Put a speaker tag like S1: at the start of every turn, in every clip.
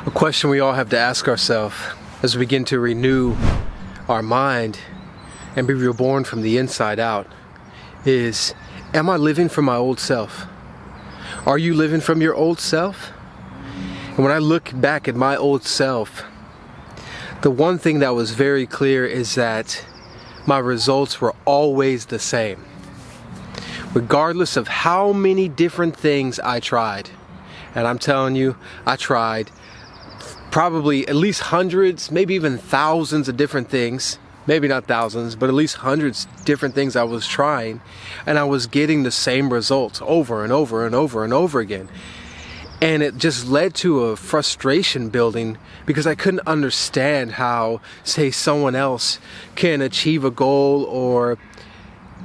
S1: A question we all have to ask ourselves as we begin to renew our mind and be reborn from the inside out is, am I living from my old self? Are you living from your old self? And when I look back at my old self, the one thing that was very clear is that my results were always the same. Regardless of how many different things I tried. And I'm telling you, I tried probably at least hundreds, maybe even thousands of different things. Maybe not thousands, but at least hundreds different things I was trying. And I was getting the same results over and over and over and over again. And it just led to a frustration building because I couldn't understand how, say, someone else can achieve a goal or,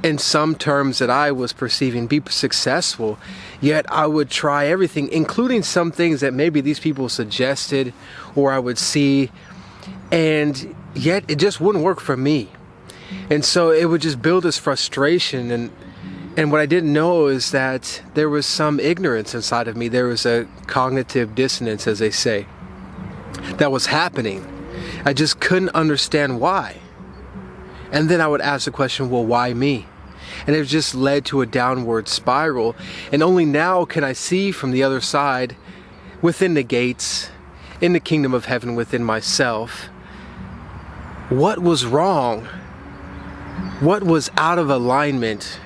S1: in some terms that I was perceiving, be successful. Yet I would try everything, including some things that maybe these people suggested or I would see, and yet it just wouldn't work for me. And so it would just build this frustration, and what I didn't know is that there was some ignorance inside of me. There was a cognitive dissonance, as they say, that was happening. I just couldn't understand why. And then I would ask the question, well, why me? And it just led to a downward spiral. And only now can I see from the other side, within the gates, in the kingdom of heaven within myself, what was wrong, what was out of alignment,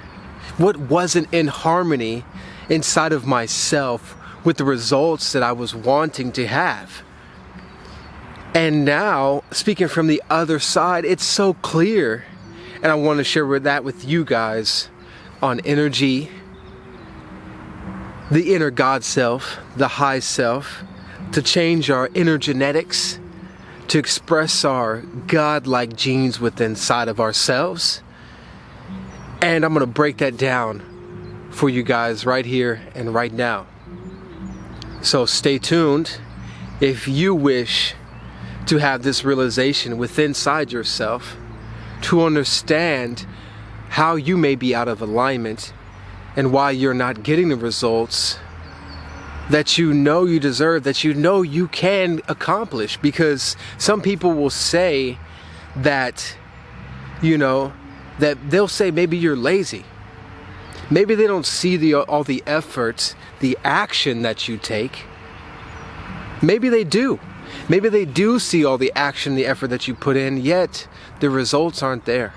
S1: what wasn't in harmony inside of myself with the results that I was wanting to have. And now, speaking from the other side, it's so clear. And I want to share that with you guys on energy, the inner God self, the high self, to change our inner genetics, to express our God-like genes within inside of ourselves. And I'm going to break that down for you guys right here and right now. So stay tuned. If you wish to have this realization within inside yourself, to understand how you may be out of alignment and why you're not getting the results that you know you deserve, that you know you can accomplish. Because some people will say that, that they'll say maybe you're lazy. Maybe they don't see all the efforts, the action that you take. Maybe they do. Maybe they do see all the action, the effort that you put in, yet the results aren't there.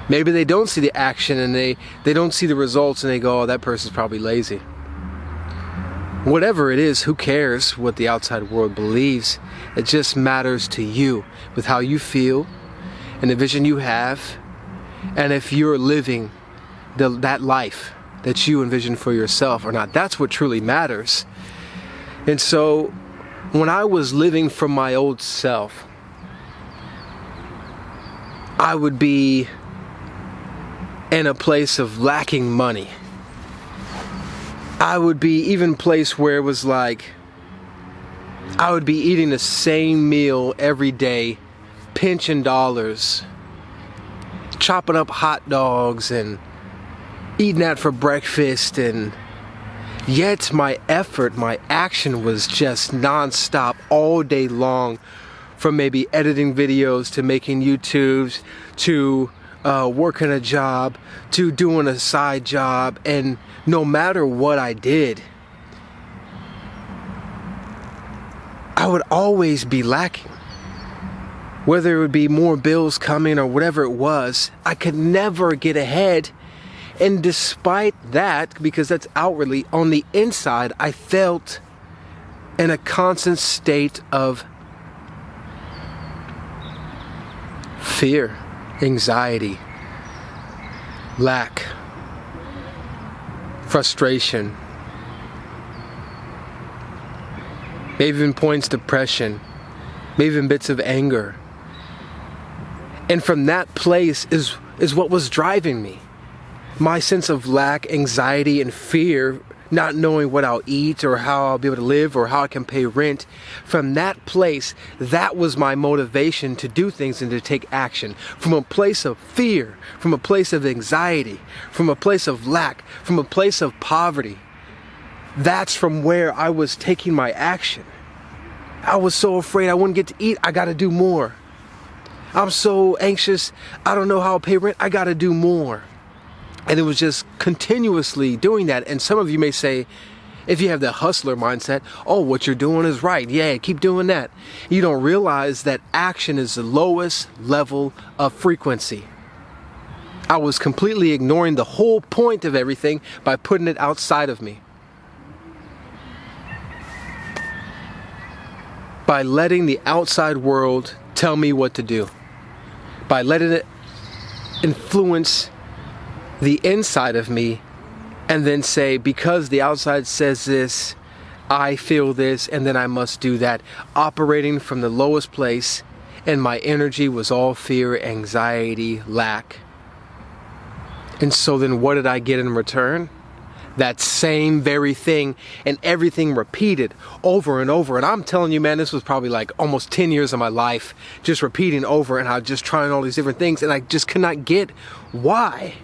S1: Maybe they don't see the action and they don't see the results and they go, oh, that person's probably lazy. Whatever it is, who cares what the outside world believes? It just matters to you with how you feel and the vision you have, and if you're living that life that you envision for yourself or not. That's what truly matters. And so when I was living from my old self, I would be in a place of lacking money. I would be even a place where it was like I would be eating the same meal every day, pinching dollars, chopping up hot dogs and eating that for breakfast, and yet my effort, my action was just non-stop all day long, from maybe editing videos to making YouTubes to working a job to doing a side job. And no matter what I did, I would always be lacking. Whether it would be more bills coming or whatever it was, I could never get ahead. And despite that, because that's outwardly, on the inside, I felt in a constant state of fear, anxiety, lack, frustration, maybe even points depression, maybe even bits of anger. And from that place is what was driving me. My sense of lack, anxiety, and fear, not knowing what I'll eat or how I'll be able to live or how I can pay rent. From that place, that was my motivation to do things and to take action. From a place of fear, from a place of anxiety, from a place of lack, from a place of poverty. That's from where I was taking my action. I was so afraid I wouldn't get to eat. I got to do more. I'm so anxious. I don't know how I'll pay rent. I got to do more. And it was just continuously doing that. And some of you may say, if you have the hustler mindset, oh, what you're doing is right. Yeah, keep doing that. You don't realize that action is the lowest level of frequency. I was completely ignoring the whole point of everything by putting it outside of me. By letting the outside world tell me what to do. By letting it influence the inside of me, and then say, because the outside says this, I feel this, and then I must do that. Operating from the lowest place, and my energy was all fear, anxiety, lack. And so then what did I get in return? That same very thing, and everything repeated over and over. And I'm telling you, man, this was probably like almost 10 years of my life just repeating over, and I was just trying all these different things, and I just could not get why.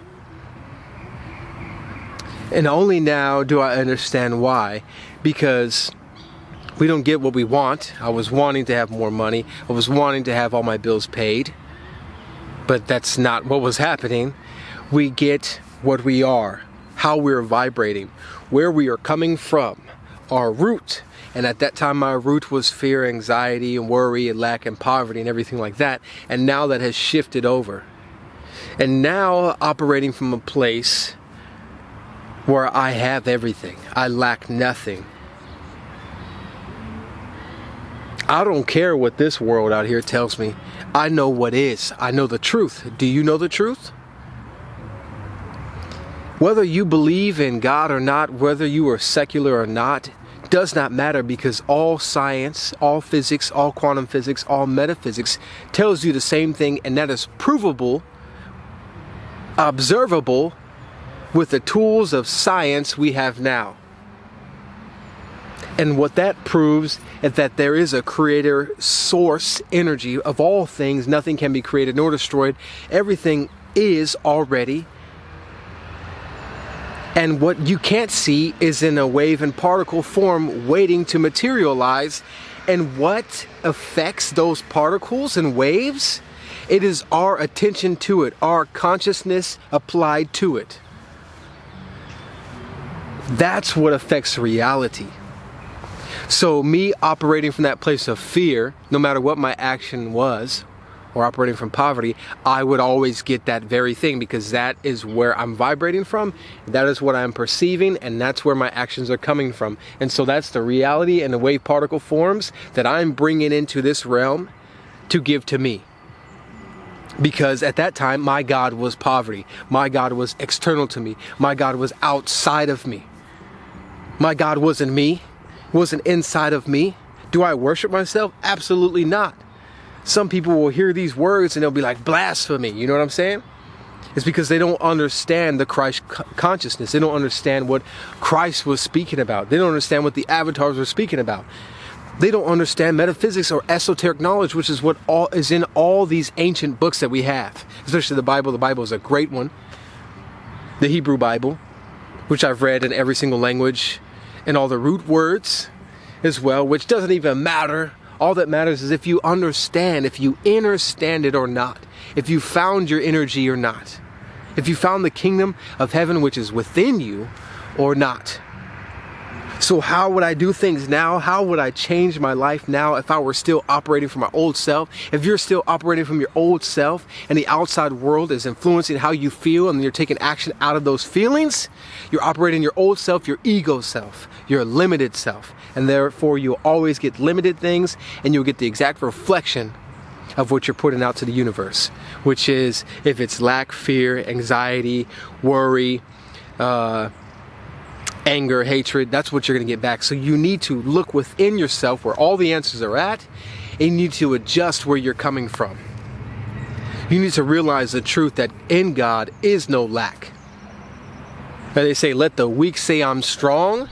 S1: And only now do I understand why. Because we don't get what we want. I was wanting to have more money. I was wanting to have all my bills paid. But that's not what was happening. We get what we are, how we're vibrating, where we are coming from, our root. And at that time, my root was fear, anxiety, and worry, and lack, and poverty, and everything like that. And now that has shifted over. And now operating from a place where I have everything. I lack nothing. I don't care what this world out here tells me. I know what is. I know the truth. Do you know the truth? Whether you believe in God or not, whether you are secular or not, does not matter, because all science, all physics, all quantum physics, all metaphysics tells you the same thing, and that is provable, observable, with the tools of science we have now. And what that proves is that there is a creator source energy of all things. Nothing can be created nor destroyed. Everything is already. And what you can't see is in a wave and particle form waiting to materialize. And what affects those particles and waves? It is our attention to it, our consciousness applied to it. That's what affects reality. So me operating from that place of fear, no matter what my action was, or operating from poverty, I would always get that very thing, because that is where I'm vibrating from, that is what I'm perceiving, and that's where my actions are coming from. And so that's the reality and the wave particle forms that I'm bringing into this realm to give to me. Because at that time, my God was poverty. My God was external to me. My God was outside of me. My God wasn't me, wasn't inside of me. Do I worship myself? Absolutely not. Some people will hear these words and they'll be like, blasphemy. You know what I'm saying? It's because they don't understand the Christ consciousness. They don't understand what Christ was speaking about. They don't understand what the avatars were speaking about. They don't understand metaphysics or esoteric knowledge, which is what all is in all these ancient books that we have, especially the Bible. The Bible is a great one. The Hebrew Bible, which I've read in every single language, and all the root words as well, which doesn't even matter. All that matters is if you understand, if you understand it or not, if you found your energy or not, if you found the kingdom of heaven which is within you or not. So how would I do things now? How would I change my life now if I were still operating from my old self? If you're still operating from your old self and the outside world is influencing how you feel and you're taking action out of those feelings, you're operating your old self, your ego self, your limited self. And therefore you'll always get limited things, and you'll get the exact reflection of what you're putting out to the universe, which is, if it's lack, fear, anxiety, worry, anger, hatred, that's what you're going to get back. So you need to look within yourself where all the answers are at, and you need to adjust where you're coming from. You need to realize the truth that in God is no lack. And they say, let the weak say I'm strong.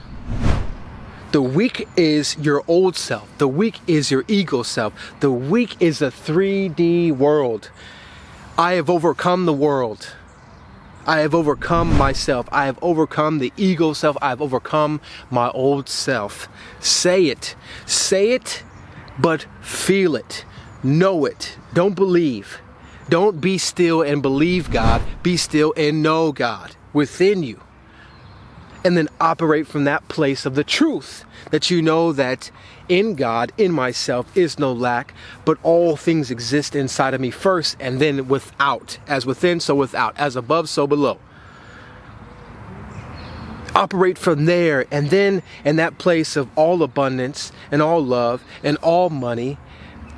S1: The weak is your old self. The weak is your ego self. The weak is a 3D world. I have overcome the world. I have overcome myself. I have overcome the ego self. I have overcome my old self. Say it. Say it but feel it, know it. Don't believe. Don't be still and believe God. Be still and know God within you. And then operate from that place of the truth, that you know that in God, in myself, is no lack, but all things exist inside of me first, and then without. As within, so without. As above, so below. Operate from there, and then in that place of all abundance, and all love, and all money,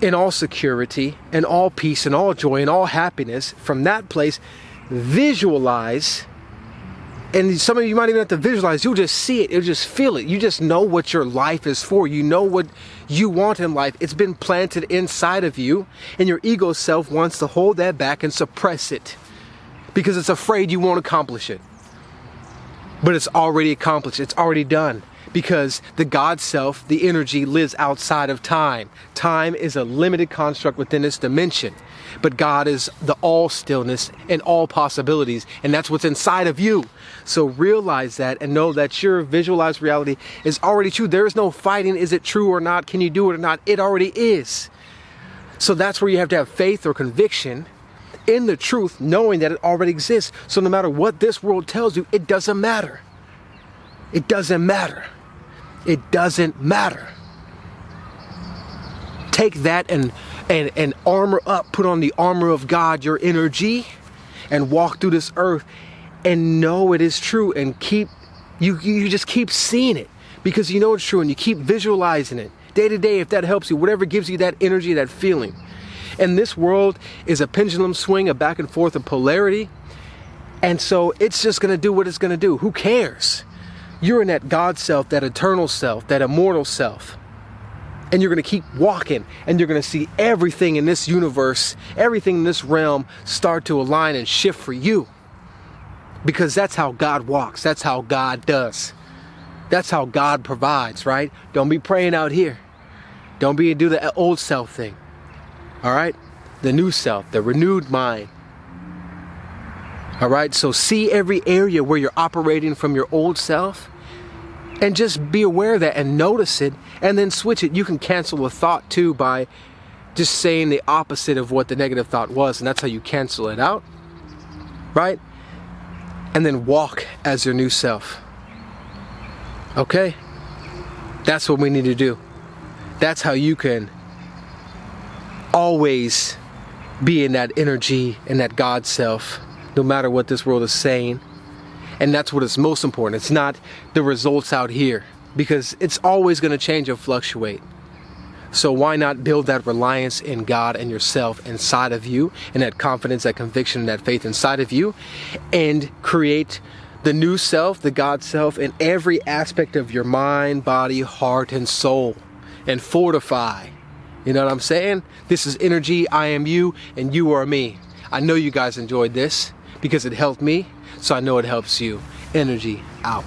S1: and all security, and all peace, and all joy, and all happiness, from that place, visualize. And some of you might even have to visualize. You'll just see it. You'll just feel it. You just know what your life is for. You know what you want in life. It's been planted inside of you. And your ego self wants to hold that back and suppress it because it's afraid you won't accomplish it. But it's already accomplished. It's already done. Because the God self, the energy, lives outside of time. Time is a limited construct within this dimension. But God is the all stillness and all possibilities. And that's what's inside of you. So realize that and know that your visualized reality is already true. There is no fighting. Is it true or not? Can you do it or not? It already is. So that's where you have to have faith or conviction in the truth, knowing that it already exists. So no matter what this world tells you, it doesn't matter. It doesn't matter. It doesn't matter. Take that and armor up, put on the armor of God, your energy, and walk through this earth and know it is true, and you just keep seeing it because you know it's true, and you keep visualizing it day to day if that helps you, whatever gives you that energy, that feeling. And this world is a pendulum swing, a back and forth of polarity, and so it's just going to do what it's going to do. Who cares? You're in that God self, that eternal self, that immortal self. And you're going to keep walking, and you're going to see everything in this universe, everything in this realm start to align and shift for you. Because that's how God walks. That's how God does. That's how God provides, right? Don't be praying out here. Don't do the old self thing. All right? The new self, the renewed mind. All right? So see every area where you're operating from your old self, and just be aware of that and notice it, and then switch it. You can cancel a thought too by just saying the opposite of what the negative thought was, and that's how you cancel it out, right? And then walk as your new self. Okay? That's what we need to do. That's how you can always be in that energy and that God self, no matter what this world is saying. And that's what is most important. It's not the results out here, because it's always going to change and fluctuate. So why not build that reliance in God and yourself inside of you, and that confidence, that conviction, and that faith inside of you, and create the new self, the God self, in every aspect of your mind, body, heart, and soul, and fortify. You know what I'm saying? This is energy. I am you, and you are me. I know you guys enjoyed this because it helped me. So I know it helps you. Energy out.